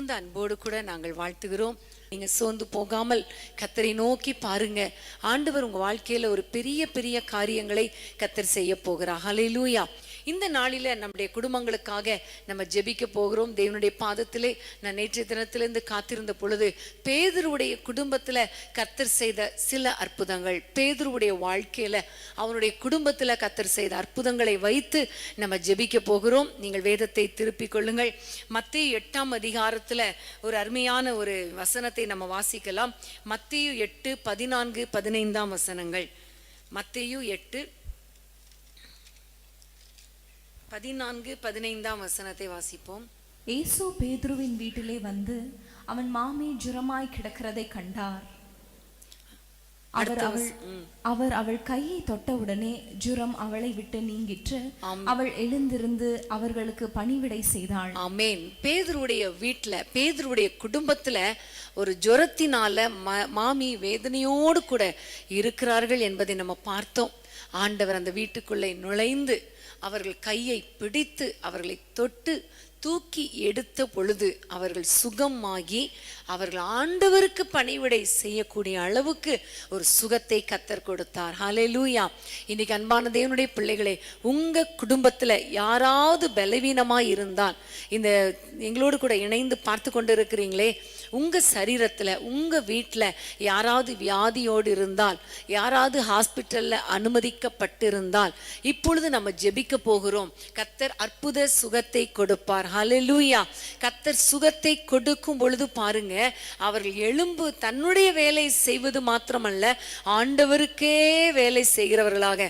மிகுந்த அன்போடு கூட நாங்கள் வாழ்த்துகிறோம். நீங்க சோர்ந்து போகாமல் கர்த்தரை நோக்கி பாருங்க. ஆண்டவர் உங்க வாழ்க்கையில ஒரு பெரிய பெரிய காரியங்களை கர்த்தர் செய்ய போகிறார். ஹல்லேலூயா. இந்த நாளில நம்முடைய குடும்பங்களுக்காக நம்ம ஜெபிக்க போகிறோம். தேவனுடைய பாதத்திலே நான் நேற்றைய தினத்திலிருந்து காத்திருந்த பொழுது பேதுருவுடைய குடும்பத்துல கர்த்தர் செய்த சில அற்புதங்கள், பேதுருவுடைய வாழ்க்கையில அவனுடைய குடும்பத்துல கர்த்தர் செய்த அற்புதங்களை வைத்து நம்ம ஜெபிக்க போகிறோம். நீங்கள் வேதத்தை திருப்பிக் கொள்ளுங்கள். மத்தேயு 8ஆம் அதிகாரத்துல ஒரு அருமையான ஒரு வசனத்தை நம்ம வாசிக்கலாம். மத்தேயு 8:14-15 வசனங்கள். மத்தேயு 8:14-15 வசனத்தை வாசிப்போம். இயேசு பேதுருவின் வீட்டிலே வந்து அவன் மாமி ஜுரமாய் கிடக்கிறதை கண்டார். அவர் அவள் கையை தொட்டவுடனே ஜுரம் அவளை விட்டு நீங்கிற்று. அவள் எழுந்திருந்து அவர்களுக்கு பணிவிடை செய்தாள். ஆமென். பேதுருவுடைய வீட்டுல, பேதுருவுடைய குடும்பத்துல ஒரு ஜுரத்தினால மாமி வேதனையோடு கூட இருக்கிறார்கள் என்பதை நம்ம பார்த்தோம். ஆண்டவர் அந்த வீட்டுக்குள்ளே நுழைந்து அவர்கள் கையை பிடித்து அவர்களை தொட்டு தூக்கி எடுத்த பொழுது அவர்கள் சுகமாகி அவர்கள் ஆண்டவருக்கு பணிவிடை செய்யக்கூடிய அளவுக்கு ஒரு சுகத்தை கர்த்தர் கொடுத்தார். ஹல்லேலூயா. இன்னைக்கு அன்பான தேவனுடைய பிள்ளைகளே, உங்க குடும்பத்துல யாராவது பலவீனமாய் இருந்தால், இந்த எங்களோடு கூட இணைந்து பார்த்து கொண்டு இருக்கிறீங்களே, உங்க சரீரத்துல உங்க வீட்டுல யாராவது வியாதியோடு இருந்தால், யாராவது ஹாஸ்பிட்டல்ல அனுமதிக்கப்பட்டிருந்தால், இப்பொழுது நம்ம ஜெபிக்க போகிறோம். கர்த்தர் அற்புத சுகத்தை கொடுப்பார். ஹல்லேலூயா. கர்த்தர் சுகத்தை கொடுக்கும் பொழுது பாருங்க, அவர்கள் எழும்பு தன்னுடைய வேலை செய்வது மாத்திரமல்ல, ஆண்டவருக்கே வேலை செய்கிறவர்களாக,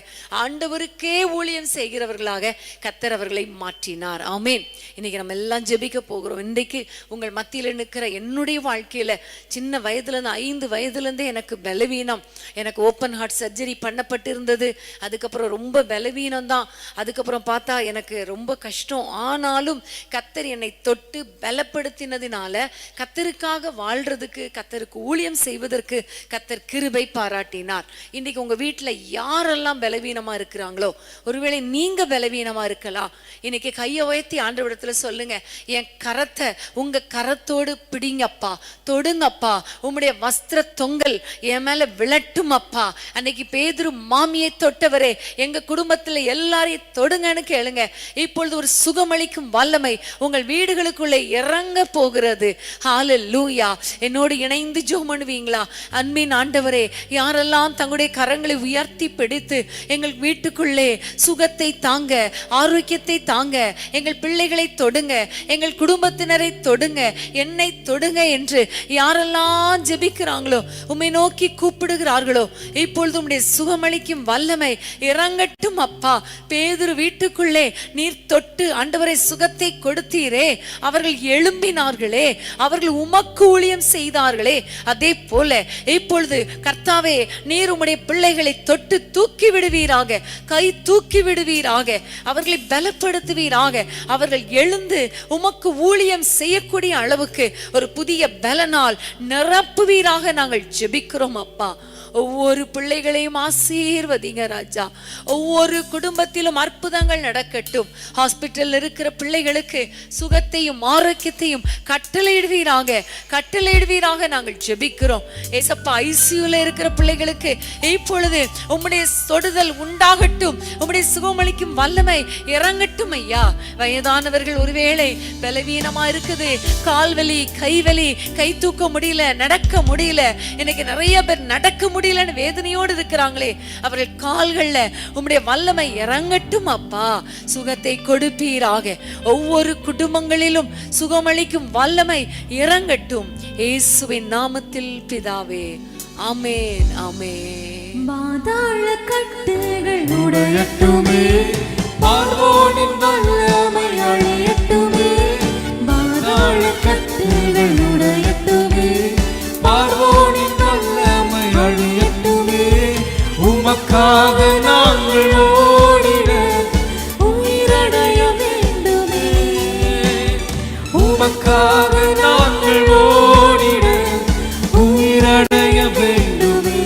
ஆண்டவருக்கே ஊழியம் செய்கிறவர்களாக கர்த்தர் அவர்களை மாற்றினார். ஆமென். இன்னைக்கு நம்ம எல்லாம் ஜெபிக்க போகிறோம். இன்றைக்கு உங்கள் மத்தியில் நிற்கிற என்னுடைய வாழ்க்கையில சின்ன வயதுல இருந்து 5 வயதுல இருந்தே எனக்கு பலவீனம், எனக்கு ஓப்பன் ஹார்ட் சர்ஜரி பண்ணப்பட்டிருந்தது. அதுக்கப்புறம் ரொம்ப பலவீனம் தான். அதுக்கப்புறம் பார்த்தா எனக்கு ரொம்ப கஷ்டம். ஆனாலும் கர்த்தர் என்னை தொட்டு பலப்படுத்தினதினால கர்த்தருக்காக வாழ்றதுக்கு, கர்த்தருக்கு ஊழியம் செய்வதற்கு கர்த்தர் கிருபை பாராட்டினார். இன்னைக்கு உங்க வீட்டுல யாரெல்லாம் பலவீனமா இருக்கிறாங்களோ, ஒருவேளை நீங்க பலவீனமா இருக்கலாம். இன்னைக்கு கையை உயர்த்தி ஆண்டவரிடத்துல சொல்லுங்க, என் கரத்தை உங்க கரத்தோடு பிடிங்கப்பா, தொடுங்கப்பா, உம்முடைய வஸ்திர தொங்கல் என் மேல விழட்டும் அப்பா. அன்னைக்கு பேதுரு மாமியை தொட்டவரே, எங்க குடும்பத்துல எல்லாரையும் தொடுங்கன்னு கேளுங்க. இப்பொழுது ஒரு சுகமளிக்கும் வல்லமை உங்கள் வீடுகளுக்குள்ளே இறங்க போகிறது. ஹல்லேலூயா. என்னோடு இணைந்து ஜெபம் பண்ணுவீங்களா? அன்பின் ஆண்டவரே, யாரெல்லாம் தங்களுடைய கரங்களை உயர்த்தி பிடித்து எங்கள் வீட்டுக்குள்ளே சுகத்தை தாங்க, ஆரோக்கியத்தை தாங்க, எங்கள் பிள்ளைகளை தொடுங்க, எங்கள் குடும்பத்தினரை தொடுங்க, என்னை தொடுங்க என்று யாரெல்லாம் ஜெபிக்கிறாங்களோ, உம்மை நோக்கி கூப்பிடுகிறார்களோ, இப்பொழுது உம்முடைய சுகமளிக்கும் வல்லமை இறங்கட்டும் அப்பா. பேதுரு வீட்டுக்குள்ளே நீர் தொட்டு ஆண்டவரை சுகத்தை கொடுத்தீரே, அவர்கள் எழும்பினார்களே, அவர்கள் உமக்கு ஊழியம் செய்தார்களே, அதே போல இப்பொழுது கர்த்தாவே, நீர் உம்முடைய பிள்ளைகளை தொட்டு தூக்கி விடுவீராக, கை தூக்கி விடுவீராக, அவர்களை பலப்படுத்துவீராக, அவர்கள் எழுந்து உமக்கு ஊழியம் செய்யக்கூடிய அளவுக்கு ஒரு புதிய பலனால் நிரப்புவீராக நாங்கள் ஜெபிக்கிறோம் அப்பா. ஒவ்வொரு பிள்ளைகளையும் ஆசீர்வதிங்க ராஜா. ஒவ்வொரு குடும்பத்திலும் அற்புதங்கள் நடக்கட்டும். ஹாஸ்பிட்டல் இருக்கிற பிள்ளைகளுக்கு சுகத்தையும் ஆரோக்கியத்தையும் கட்டளையிடுவீராக, கட்டளையிடுவீராக நாங்கள் ஜெபிக்கிறோம். ஏசப்பா, ஐசியூல இருக்கிற பிள்ளைகளுக்கு இப்பொழுது உம்முடைய தொடுதல் உண்டாகட்டும், உம்முடைய சுகமளிக்கும் வல்லமை இறங்கட்டும் ஐயா. வயதானவர்கள் ஒருவேளை பலவீனமா இருக்குது, கால்வலி, கைவலி, கை தூக்க முடியல, நடக்க முடியல, இன்னைக்கு நிறைய பேர் நடக்க முடியலன்னு வேதனையோடு இருக்கிறாங்களே, அவர்கள் கால்கள்ல உம்முடைய வல்லமை இறங்கட்டும் அப்பா. சுகத்தை கொடுப்பீராக. ஒவ்வொரு குடும்பங்களிலும் சுகமளிக்கும் வல்லமை இறங்கட்டும் இயேசுவின் நாமத்தில் பிதாவே. ஆமென், ஆமென். பாதாள கட்டுகள் உடையட்டுமே, பார்வோனின் வல்லமை அழியட்டுமே. பாதாள கட்டுகள் உடையட்டுமே, பார்வோனின் வல்லமை அழியட்டுமே. உமக்காக நாங்கள் ஓடிட உயிரடைய வேண்டுமே, உமக்காக நாங்கள் ஓடிட உயிரடைய வேண்டுமே,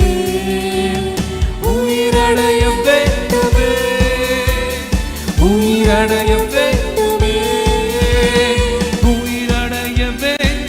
உயிரடைய வேண்டுமே, உயிரடைய வேண்டுமே, உயிரடைய வேண்டுமே.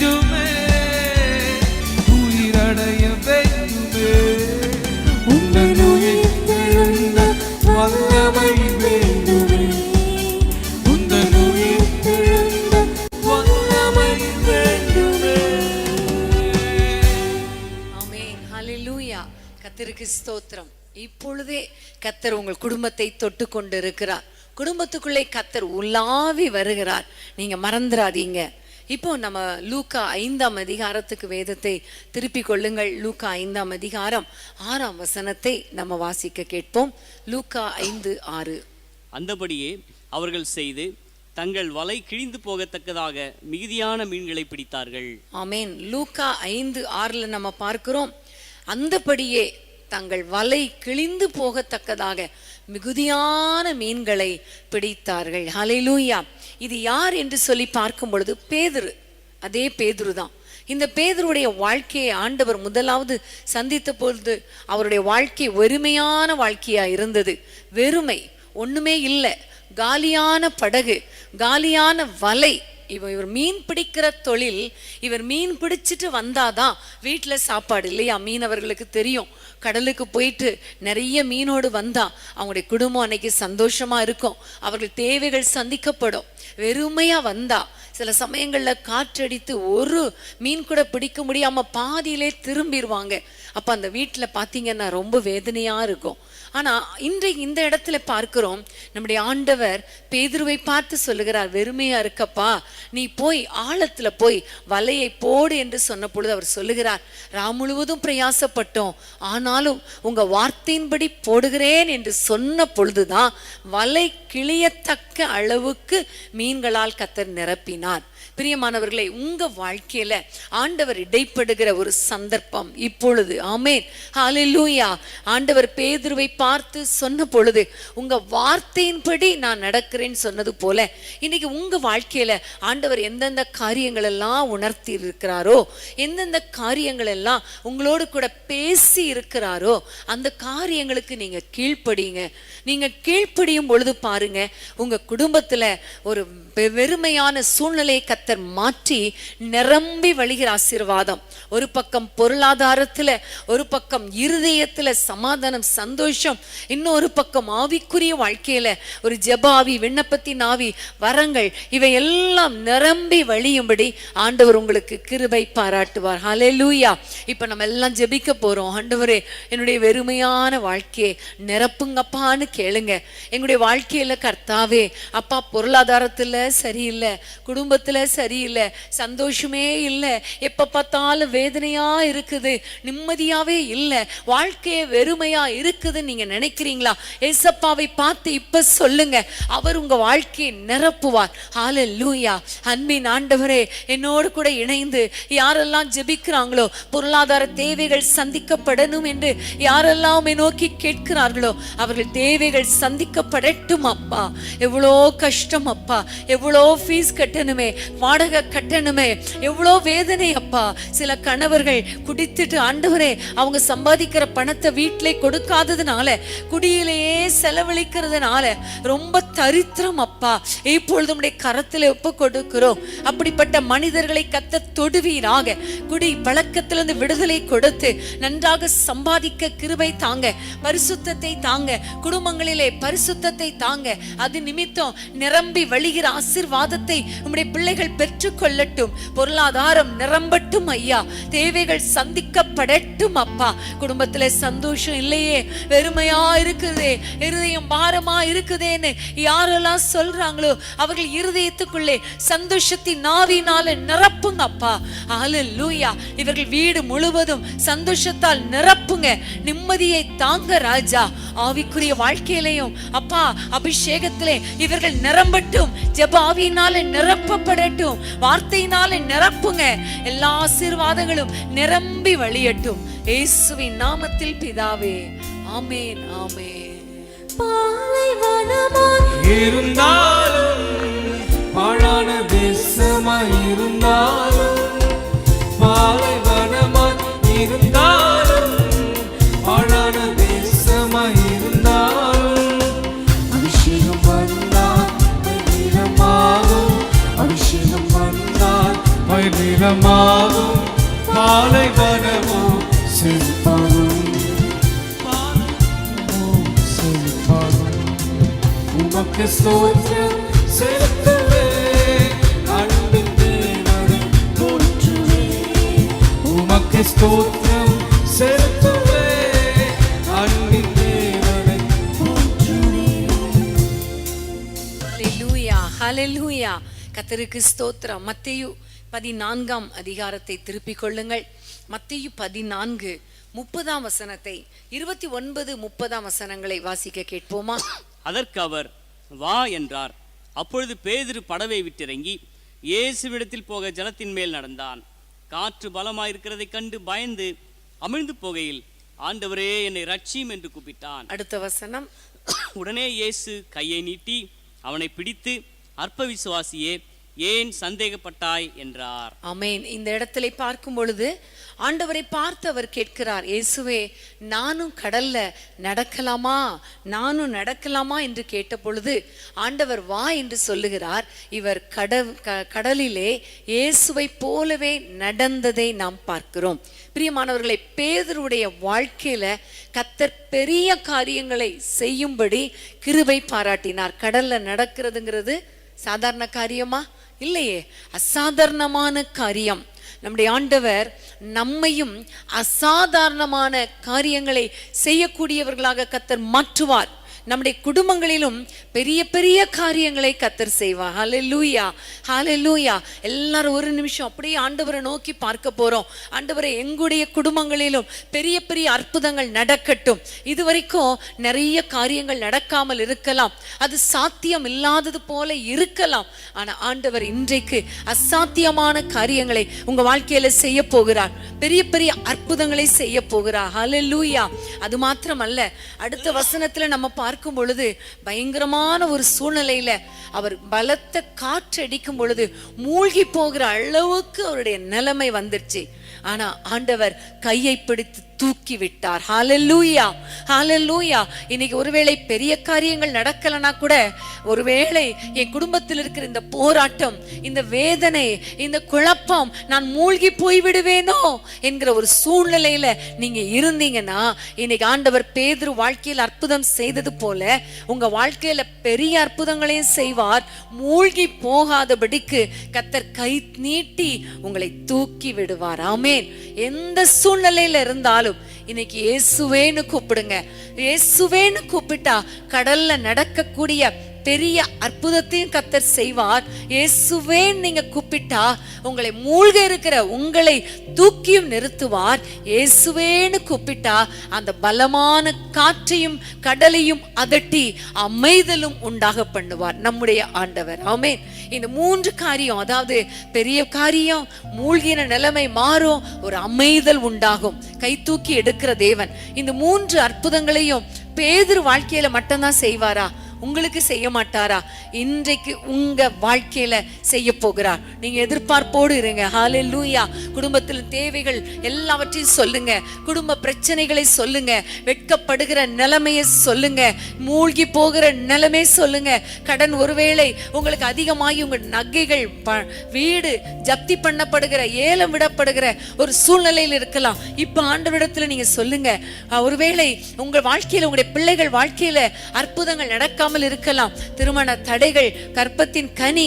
ஹல்லேலூயா. கர்த்தருக்கு ஸ்தோத்திரம். இப்பொழுதே கர்த்தர் உங்கள் குடும்பத்தை தொட்டு கொண்டு இருக்கிறார். குடும்பத்துக்குள்ளே கர்த்தர் உலாவி வருகிறார். நீங்க மறந்துடாதீங்க. இப்போ நம்ம லூக்கா 5ஆம் அதிகாரத்துக்கு வேதத்தை திருப்பி கொள்ளுங்கள். லூக்கா 5ஆம் அதிகாரம் 6ஆம் வசனத்தை நம்ம வாசிக்க கேட்போம். லூக்கா 5:6. அந்தபடியே அவர்கள் செய்து தங்கள் வலை கிழிந்து போகத்தக்கதாக மிகுதியான மீன்களை பிடித்தார்கள். ஆமேன். லூக்கா 5:6 நம்ம பார்க்கிறோம், அந்தபடியே தங்கள் வலை கிழிந்து போகத்தக்கதாக மிகுதியான மீன்களை பிடித்தார்கள். ஹல்லேலூயா. இது யார் என்று சொல்லி பார்க்கும் பொழுது பேதுரு. அதே பேதுரு தான். இந்த பேதுருடைய வாழ்க்கையை ஆண்டவர் முதலாவது சந்தித்த பொழுது அவருடைய வாழ்க்கை வெறுமையான வாழ்க்கையா இருந்தது. வெறுமை, ஒண்ணுமே இல்லை, காலியான படகு, காலியான வலை. இவர் மீன் பிடிக்கிற தொழில், இவர் மீன் பிடிச்சிட்டு வந்தாதான் வீட்டில் சாப்பாடு இல்லையா? மீனவர்களுக்கு தெரியும், கடலுக்கு போயிட்டு நிறைய மீனோடு வந்தா அவங்களுடைய குடும்பம் அன்னைக்கு சந்தோஷமா இருக்கும், அவர்கள் தேவைகள் சந்திக்கப்படும். வெறுமையா வந்தா சில சமயங்கள்ல காற்றடித்து ஒரு மீன் கூட பிடிக்க முடியாம பாதியிலே திரும்பிடுவாங்க. அப்ப அந்த வீட்டுல பாத்தீங்கன்னா ரொம்ப வேதனையா இருக்கும். ஆனா இன்றைக்கு இந்த இடத்துல பார்க்கிறோம், நம்முடைய ஆண்டவர் பேதுருவை பார்த்து சொல்லுகிறார், வெறுமையா இருக்கப்பா, நீ போய் ஆழத்துல போய் வலையை போடு என்று சொன்ன பொழுது அவர் சொல்லுகிறார், முழுவதும் பிரயாசப்பட்டோம், ஆனாலும் உங்க வார்த்தையின்படி போடுகிறேன் என்று சொன்ன பொழுதுதான் வலை கிழியத்தக்க அளவுக்கு மீன்களால் கர்த்தர் நிரப்பினார். பிரியமானவர்களே, உங்க வாழ்க்கையில ஆண்டவர் இடைப்படுகிற ஒரு சந்தர்ப்பம் இப்பொழுது. ஆமென், ஹல்லேலூயா. ஆண்டவர் பேதுருவை பார்த்து சொன்ன பொழுது உங்க வார்த்தையின்படி நான் நடக்கிறேன்னு சொன்னது போல இன்னைக்கு உங்க வாழ்க்கையில ஆண்டவர் எந்தெந்த காரியங்கள் எல்லாம் உணர்த்தி இருக்கிறாரோ, எந்தெந்த காரியங்கள் எல்லாம் உங்களோடு கூட பேசி இருக்கிறாரோ அந்த காரியங்களுக்கு நீங்க கீழ்ப்படிங்க. நீங்க கீழ்ப்படியும் பொழுது பாருங்க, உங்க குடும்பத்துல ஒரு வெறுமையான சூழ்நிலையை கர்த்தர் மாற்றி நிரம்பி வழிகிற ஆசீர்வாதம். ஒரு பக்கம் பொருளாதாரத்துல, ஒரு பக்கம் இருதயத்துல சமாதானம், சந்தோஷம், இன்னொரு பக்கம் ஆவிக்குரிய வாழ்க்கையில ஒரு ஜெபாவி, விண்ணப்பத்தின் ஆவி, வரங்கள், இவை எல்லாம் நிரம்பி வழியும்படி ஆண்டவர் உங்களுக்கு கிருபை பாராட்டுவார். ஹல்லேலூயா. இப்ப நம்ம எல்லாம் ஜெபிக்க போறோம். ஆண்டவரே, என்னுடைய வெறுமையான வாழ்க்கையை நிரப்புங்கப்பான்னு கேளுங்க. எங்களுடைய வாழ்க்கையில கர்த்தாவே அப்பா, பொருளாதாரத்துல சரியில்லை, குடும்பத்துல சரியில்லை, சந்தோஷமே இல்லை, எப்ப பார்த்தாலும் வேதனையா இருக்குது, நிம்மதியாவே இல்லை, வாழ்க்கையே வெறுமையா இருக்குது நீங்க நினைக்கிறீங்களா? ஏசப்பாவை பார்த்து இப்ப சொல்லுங்க, அவர் உங்க வாழ்க்கையை நிரப்புவார். ஹல்லேலூயா. அன்பின் ஆண்டவரே, என்னோடு கூட இணைந்து யாரெல்லாம் ஜெபிக்கிறாங்களோ, பொருளாதார தேவைகள் சந்திக்கப்படணும் என்று யாரெல்லாம் நோக்கி கேட்கிறார்களோ அவர்கள் தேவைகள் சந்திக்கப்படட்டும் அப்பா. எவ்வளோ கஷ்டம் அப்பா, எவ்வளோ ஃபீஸ் கட்டணுமே, வாடகை கட்டணுமே, எவ்வளோ வேதனை அப்பா. சில கணவர்கள் குடித்துட்டு ஆண்டவரே அவங்க சம்பாதிக்கிற பணத்தை வீட்டிலே கொடுக்காததுனால, குடியிலேயே செலவழிக்கிறதுனால ரொம்ப தரித்திரம் அப்பா. இப்பொழுது உம்முடைய கரத்தில் ஒப்பு கொடுக்கிறோம். அப்படிப்பட்ட மனிதர்களை கர்த்தர் தொடுவீராக. குடி பழக்கத்திலிருந்து விடுதலை கொடுத்து நன்றாக சம்பாதிக்க கிருபை தாங்க, பரிசுத்தத்தை தாங்க, குடும்பங்களிலே பரிசுத்தத்தை தாங்க. அது நிமித்தம் நிரம்பி வழிகிற ஆசீர்வாதத்தை உம்முடைய பிள்ளைகள் பெற்றுக் கொள்ளட்டும். பொருளாதாரம் நிரம்பட்டும் ஐயா, தேவைகள் சந்திக்கப்படட்டும் அப்பா. குடும்பத்துல சந்தோஷம் இல்லையே, வெறுமையா இருக்குதே, இருதயம் பாரமா இருக்குதேன்னு யாரெல்லாம் சொல்றாங்களோ அவர்கள் இருதயத்துக்குள்ளே சந்தோஷத்தின் ஆவியினால நிரப்புங்க அப்பா. ஹல்லேலூயா. இவர்கள் வீடு முழுவதும் சந்தோஷத்தால் நிரப்புங்க, நிம்மதியை தாங்க ராஜா. ஆவிக்குரிய வாழ்க்கையிலையும் அப்பா அபிஷேகத்திலே இவர்கள் நிரம்பட்டும், ஜெப ஆவியினால நிரப்பப்படட்டும், வார்த்தையினால நிரப்புங்க. எல்லா ஆசீர்வாதங்களும் நிரம்பி வழியட்டும் இயேசுவின் நாமத்தில் பிதாவே, ஆமென், ஆமென். பாலைவனமாய் இருந்தாலும், பாழான தேசமாய் இருந்தாலும், பாலைவனமாய் இருந்தாலும், பாழான தேசமாய் இருந்தாலும், அபிஷேகம் வந்தால் நிறமாகும், அபிஷேகம் வந்தால் நிறமாகும், பாலைவனமோ செழிப்பாகும், உமக்கு ஸ்தோத்திரம் செலுத்துவேன், அன்பின் தேவனை போற்றுவேன். உமக்கு ஸ்தோத்திரம் செலுத்துவேன் அன்பின் தேவனை போற்றுவேன். ஹல்லேலூயா, ஹல்லேலூயா. கர்த்தருக்கு ஸ்தோத்திரம். மத்தேயு 14 அதிகாரத்தை திருப்பிக் கொள்ளுங்கள். மத்தேயு 14 30 வசனத்தை 29 30 வசனங்களை வாசிக்க கேட்போமா? அதற்கு அவர் வா என்றார். அப்பொழுது பேதுரு படவை விட்டிறங்கி இயேசுவிடத்தில் போக ஜலத்தின் மேல் நடந்தான். காற்று பலமாயிருக்கிறதைக் கண்டு பயந்து அமிழ்ந்து போகையில், ஆண்டவரே, என்னை ரட்சியும் என்று கூப்பிட்டான். அடுத்த வசனம். உடனே இயேசு கையை நீட்டி அவனை பிடித்து, அற்ப விசுவாசியே, ஏன் சந்தேகப்பட்டாய் என்றார். ஆமென். இந்த இடத்துல பார்க்கும் பொழுது ஆண்டவரை பார்த்து அவர் கேட்கிறார், இயேசுவே, நானும் கடல்ல நடக்கலாமா, நானும் நடக்கலாமா என்று கேட்ட பொழுது ஆண்டவர் வா என்று சொல்லுகிறார். இவர் கடலிலே இயேசுவை போலவே நடந்ததை நாம் பார்க்கிறோம். பிரியமானவர்களை, பேதுருடைய வாழ்க்கையில கர்த்தர் பெரிய காரியங்களை செய்யும்படி கிருபை பாராட்டினார். கடல்ல நடக்கிறதுங்கிறது சாதாரண காரியமா? இல்லையே, அசாதாரணமான காரியம். நம்முடைய ஆண்டவர் நம்மையும் அசாதாரணமான காரியங்களை செய்யக்கூடியவர்களாக கர்த்தர் மாற்றுவார். நம்முடைய குடும்பங்களிலும் பெரிய பெரிய காரியங்களை கர்த்தர் செய்வார். ஹல்லேலூயா, ஹல்லேலூயா. எல்லாரும் ஒரு நிமிஷம் அப்படியே ஆண்டவரை நோக்கி பார்க்க போறோம். ஆண்டவரே, எங்களுடைய குடும்பங்களிலும் பெரிய பெரிய அற்புதங்கள் நடக்கட்டும். இதுவரைக்கும் நிறைய காரியங்கள் நடக்காமல் இருக்கலாம், அது சாத்தியம் இல்லாதது போல இருக்கலாம். ஆனா ஆண்டவர் இன்றைக்கு அசாத்தியமான காரியங்களை உங்க வாழ்க்கையில செய்ய போகிறார். பெரிய பெரிய அற்புதங்களை செய்ய போகிறார். ஹல்லேலூயா. அது மாத்திரமல்ல, அடுத்த வசனத்துல நம்ம பார்க்கும் பொழுது பயங்கரமான ஒரு சூழ்நிலையில அவர் பலத்த காற்று அடிக்கும் பொழுது மூழ்கி போகிற அளவுக்கு அவருடைய நிலைமை வந்துருச்சு. ஆனா ஆண்டவர் கையை பிடித்து தூக்கி விட்டார். ஹல்லேலூயா, ஹல்லேலூயா. இன்னைக்கு ஒருவேளை பெரிய காரியங்கள் நடக்கலனா கூட, ஒருவேளை என் குடும்பத்தில் இருக்கிற இந்த போராட்டம், இந்த வேதனை, இந்த குழப்பம், நான் மூழ்கி போய் விடுவேனோ என்கிற ஒரு சூழ்நிலையில நீங்க இருந்தீங்கன்னா, இன்னைக்கு ஆண்டவர் பேதுரு வாழ்க்கையில் அற்புதம் செய்தது போல உங்க வாழ்க்கையில பெரிய அற்புதங்களையும் செய்வார். மூழ்கி போகாதபடிக்கு கர்த்தர் கை நீட்டி உங்களை தூக்கி விடுவார். ஆமென். எந்த சூழ்நிலையில இருந்தாலும் இன்னைக்கு இயேசுவேன்னு கூப்பிடுங்க. இயேசுவேன்னு கூப்பிட்டா கடல்ல நடக்கக்கூடிய பெரிய அற்புதத்தையும் கர்த்தர் செய்வார். இயேசுவே நீங்க கூப்பிட்டா உங்களை மூழ்க இருக்கிற உங்களை தூக்கியும் நிறுத்துவார். இயேசுவேன்னு கூப்பிட்டா அந்த பலமான காற்றையும் கடலையும் அதட்டி அமைதலும் உண்டாக பண்ணுவார் நம்முடைய ஆண்டவர். ஆமென். இந்த 3 காரியம், அதாவது பெரிய காரியம், மூழ்கின நிலைமை மாறும், ஒரு அமைதல் உண்டாகும், கை தூக்கி எடுக்கிற தேவன். இந்த 3 அற்புதங்களையும் பேதுரு வாழ்க்கையில மட்டும்தான் செய்வாரா? உங்களுக்கு செய்ய மாட்டாரா? இன்றைக்கு உங்க வாழ்க்கையில செய்ய போகிறார். நீங்க எதிர்பார்ப்போடு இருங்க. ஹல்லேலூயா. குடும்பத்தில் தேவைகள் எல்லாவற்றையும் சொல்லுங்க, குடும்ப பிரச்சனைகளை சொல்லுங்க, வெட்கப்படுகிற நிலைமையை சொல்லுங்க, மூழ்கி போகிற நிலைமை சொல்லுங்க. கடன் ஒருவேளை உங்களுக்கு அதிகமாகி உங்க நகைகள், வீடு ஜப்தி பண்ணப்படுகிற, ஏலம் விடப்படுகிற ஒரு சூழ்நிலையில் இருக்கலாம். இப்ப ஆண்டவரிடத்துல நீங்க சொல்லுங்க. ஒருவேளை உங்க வாழ்க்கையில, உங்களுடைய பிள்ளைகள் வாழ்க்கையில அற்புதங்கள் நடக்காம இருக்கலாம். திருமண தடைகள், கற்பத்தின் கனி,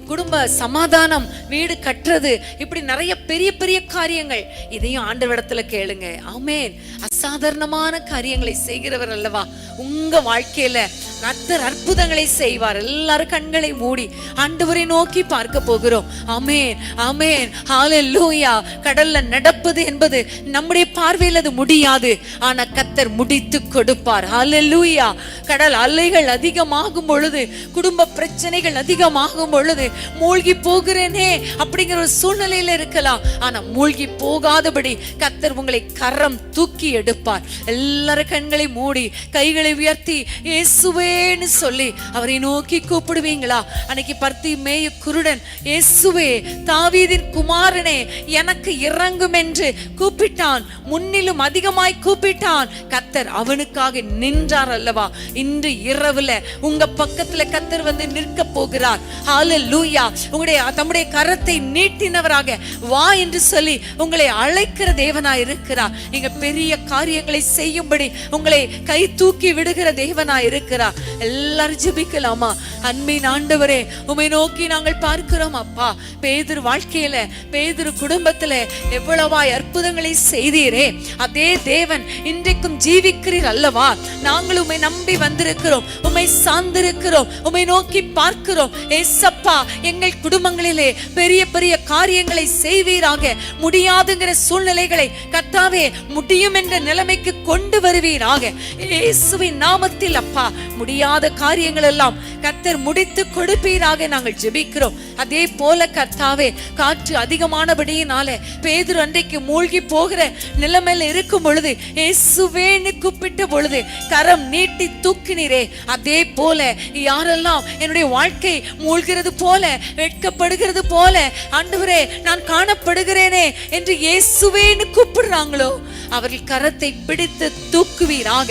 குடும்ப சமாதானம், வீடு கட்டுறது, இப்படி நிறைய பெரிய பெரிய காரியங்கள். இதையும் ஆண்டவரிடத்துல கேளுங்க. ஆமென். அசாதாரணமான காரியங்களை செய்கிறவர் அல்லவா உங்க வாழ்க்கையில. கர்த்தர் அற்புதங்களை செய்வார். எல்லாரும் கண்களை மூடி ஆண்டவரை நோக்கி பார்க்க போகிறோம். ஆமென், ஆமென், ஹல்லேலூயா. கடல்ல நடப்பது என்பது நம்முடைய பார்வையில் அது முடியாது, ஆனா கர்த்தர் முடித்து கொடுப்பார். ஹல்லேலூயா. கடல் அலைகள் அதிகமாகும் பொழுது, குடும்ப பிரச்சனைகள் அதிகமாகும் பொழுது மூழ்கி போகிறேனே அப்படிங்கிற ஒரு சூழ்நிலையில இருக்கலாம். ஆனா மூழ்கி போகாதபடி கர்த்தர் உங்களை கரம் தூக்கி எடுப்பார். எல்லாரும் கண்களை மூடி கைகளை உயர்த்தி இயேசுவேன்னு சொல்லி அவரை நோக்கி கூப்பிடுவீங்களா? அன்னைக்கு பர்த்திமேயு குருடன், இயேசுவே, தாவீதின் குமாரனே, எனக்கு இறங்கும் என்று கூப்பிட்டான். முன்னிலும் அதிகமாய் கூப்பிட்டான். கர்த்தர் அவனுக்காக நின்றார் அல்லவா? இன்று இரவுல உங்க பக்கத்துல கர்த்தர் வந்து நிற்க போகிறார். ஹல்லேலூயா. தம்முடைய கரத்தை நீட்டினவராக வா என்று சொல்லி உங்களை அழைக்கிற தேவனாய் இருக்கிறார். நீங்க பெரிய காரியங்களை செய்யும்படி உங்களை கை தூக்கி விடுகிற தேவனாய் இருக்கிறார். எல்லாரும் ஜெபிக்கலாமா? அன்பின் ஆண்டவரே, உம்மை நோக்கி நாங்கள் பார்க்கிறோம் அப்பா. பேதுரு வாழ்க்கையில, பேதுரு குடும்பத்துல எவ்வளவாய் அற்புதங்களை செய்தீரே, அதே தேவன் இன்றைக்கும் ஜீவிக்கிறீர் அல்லவா? நாங்கள் உம்மை நம்பி வந்திருக்கிறோம், உம்மை சார்ந்திருக்கிறோம், உம்மை நோக்கி பார்க்கிறோம். ஏசப்பா, எங்கள் குடும்பங்களிலே பெரிய பெரிய காரியங்களை செய்வீராக. முடியாதுங்கிற சூழ்நிலைகளை கர்த்தாவே முடியும் என்ற நிலைமைக்கு கொண்டு வருவீராக. இயேசுவின் நாமத்தில் அப்பா, முடியாத காரியங்கள் எல்லாம் கர்த்தர் முடித்து கொடுப்பீராக நாங்கள் ஜெபிக்கிறோம். அதே போல கர்த்தாவே, காற்று அதிகமானபடியினாலே பேதுரு அன்றைக்கு மூழ்கி போகிற நிலைமையில இருக்கும் பொழுது இயேசுவேன்னு கூப்பிட்ட பொழுது கரம் நீட்டி தூக்கினீரே, அதே போல யாரெல்லாம் என்னுடைய வாழ்க்கை மூழ்கிறது போல, வெட்கப்படுகிறது போல, ஆண்டவரே நான் காணப்படுகிறேனே என்று இயேசுவேன்னு கூப்பிடுறாங்களோ, அவர்கள் கரத்தை பிடித்து தூக்குவீராக.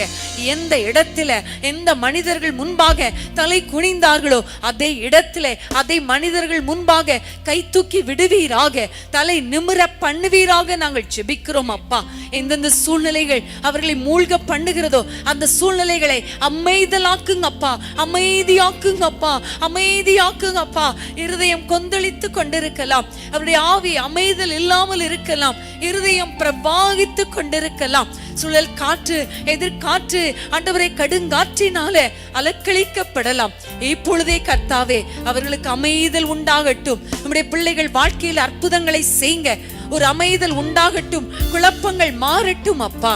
எந்த இடத்துல எந்த மனிதர்கள் முன்பாக தலை குனிந்தார்களோ அதே இடத்துல அதே மனிதர்கள் முன்பாக கை தூக்கி விடுவீராக, தலை நிமிர பண்ணுவீராக நாங்கள் ஜெபிக்கிறோம் அப்பா. எந்தெந்த சூழ்நிலைகள் அவர்களை மூழ்க பண்ணுகிறதோ அந்த சூழ்நிலைகளை அமைதலாக்குங்கப்பா, அமைதியாக்குங்கப்பா, அமைதியாக்குங்கப்பா. இருதயம் கொந்தளித்து கொண்டிருக்கலாம், அவருடைய ஆவி அமைதல் இல்லாமல் இருக்கலாம், இருதயம் பிரவாகித்து கொண்டிருக்கலாம். சுழல் காற்று, எதிர்காற்று, ஆண்டவரை கடுங்காற்றினால அலக்களிக்கப்படலாம். இப்பொழுதே கர்த்தாவே அவர்களுக்கு அமைதல் உண்டாகட்டும். நம்முடைய பிள்ளைகள் வாழ்க்கையில் அற்புதங்களை செய்யுங்க, ஒரு அமைதல் உண்டாகட்டும், குழப்பங்கள் மாறட்டும் அப்பா.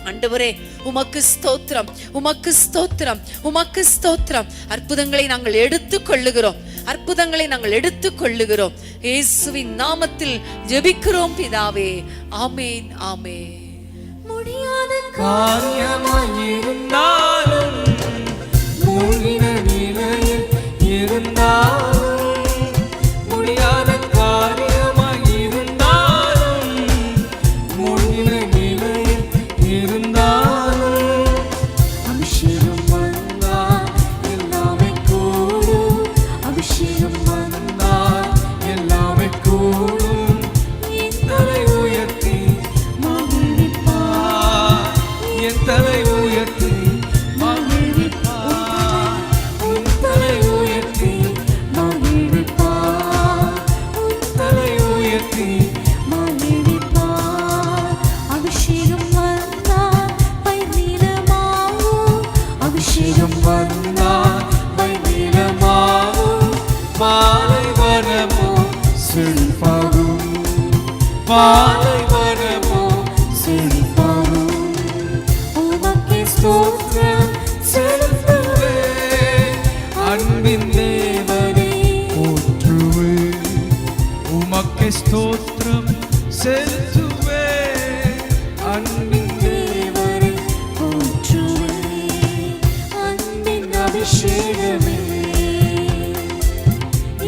ஆண்டவரே, உமக்கு ஸ்தோத்திரம், உமக்கு ஸ்தோத்திரம், உமக்கு ஸ்தோத்திரம். அற்புதங்களை நாங்கள் எடுத்துக் கொள்ளுகிறோம், அற்புதங்களை நாங்கள் எடுத்துக் கொள்ளுகிறோம். இயேசுவின் நாமத்தில் ஜெபிக்கிறோம் பிதாவே, ஆமேன், ஆமேன். முடியாத காரியமாயிருந்தாலும், மூழ்கின நிலையில் இருந்தாலும், முடியாத காரியமாயிருந்தாலும், மூழ்கின நிலையில் இருந்தாலும், அபிஷேகம் வந்தால் எல்லாமே கூடும், அபிஷேகம் வந்தால் எல்லாமே கூடும். தலை உயர்த்தி மகிழ்விப்பார், என் தலை உயர்த்தி மகிழ்விப்பார், உன் தலை உயர்த்தி மகிழ்விப்பார், உன் தலை உயர்த்தி மகிழ்விப்பார். அபிஷேகம் வந்தால் பைநீலமாகும், அபிஷேகம் வந்தால் பைநீலமாகும், பாலைவனமோ செழிப்பாகும், பாலைவனமோ செழிப்பாகும். உமக்கே ஸ்தோத்திரம் செலுத்துவேன், அன்பின் தேவனை போற்றுவேன். உமக்கே ஸ்தோத்திரம் செலுத்துவேன், அன்பின் தேவனை போற்றுவேன். அன்பின் அபிஷேகமே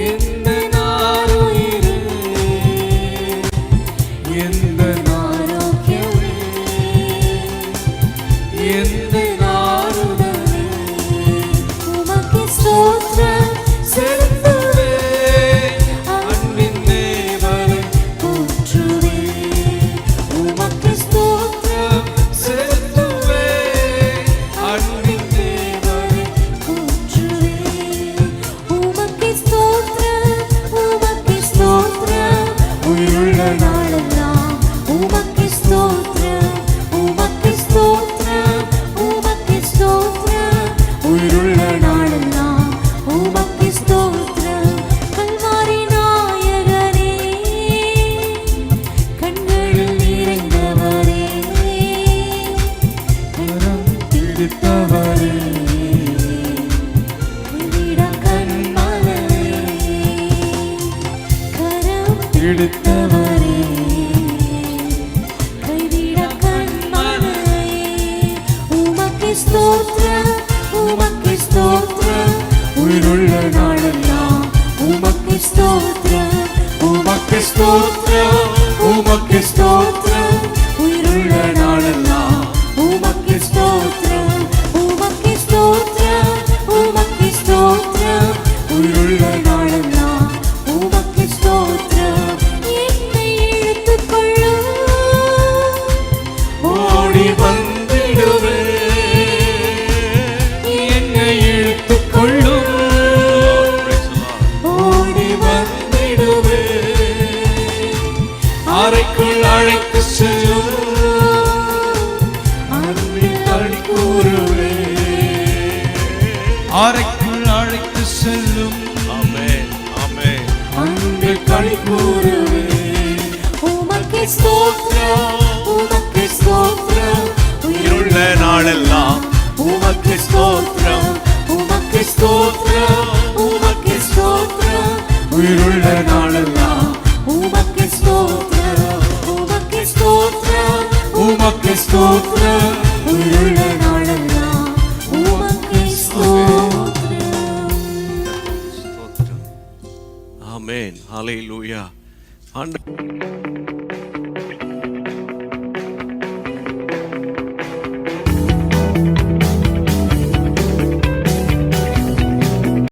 எந்த நாளுயிரே, எந்த ஆரோக்கியமே எந்த நாளுதலே உமக்கே ஸ்தோத்திரம் செலுத்துவேன், அன்பின் தேவனை போற்றுவேன். உமக்கு ஸ்தோத்திரம் செலுத்துவேன், அன்பின் தேவனை போற்றுவேன். உமக்கே ஸ்தோத்திரம், உமக்கே ஸ்தோத்திரம், உயிருள்ள நாளெல்லாம் உமக்கே ஸ்தோத்திரம், உமக்கே ஸ்தோத்திரம், உமக்கே ஸ்தோத்திரம், உயிருள்ள நாளெல்லாம் உமக்கே ஸ்தோத்திரம். கல்வாரி நாயகரே, கண்களில் நிறைந்தவரே, கரம் பிடித்தவரே, விட கண்மலரே, கரம் பிடித்தவரே, கைவிட கண்மலரே. உமக்கே ஸ்தோத்திரம், உமக்கே ஸ்தோத்திரம், உயிருள்ள நாளெல்லாம் உமக்கே ஸ்தோத்திரம், உமக்கு ஸ்தோத்திரம், உமக்கு ஸ்தோத்திரம், உயிருள்ள நாளெல்லாம் உமக்கே ஸ்தோத்திரம், உமக்கே ஸ்தோத்திரம், உமக்கே ஸ்தோத்திரம், உயிருள்ள நாளெல்லாம் உமக்கே ஸ்தோத்திரம். என்னை இழுத்துக்கொள்ளும், ஓடி வந்திடுவேன், உமக்கு ஸ்தோத்திரம் உமக்கு ஸ்தோத்திரம் உமக்கு ஸ்தோத்திரம் உயிருள்ள நாளெல்லாம் உமக்கு ஸ்தோத்திரம் உமக்கு ஸ்தோத்திரம் உமக்கு ஸ்தோத்திரம் உயிருள்ள நாளெல்லாம் உமக்கு ஸ்தோத்திரம். ஸ்தோத்திரம். ஆமென். ஹல்லேலூயா. ஆண்டவர்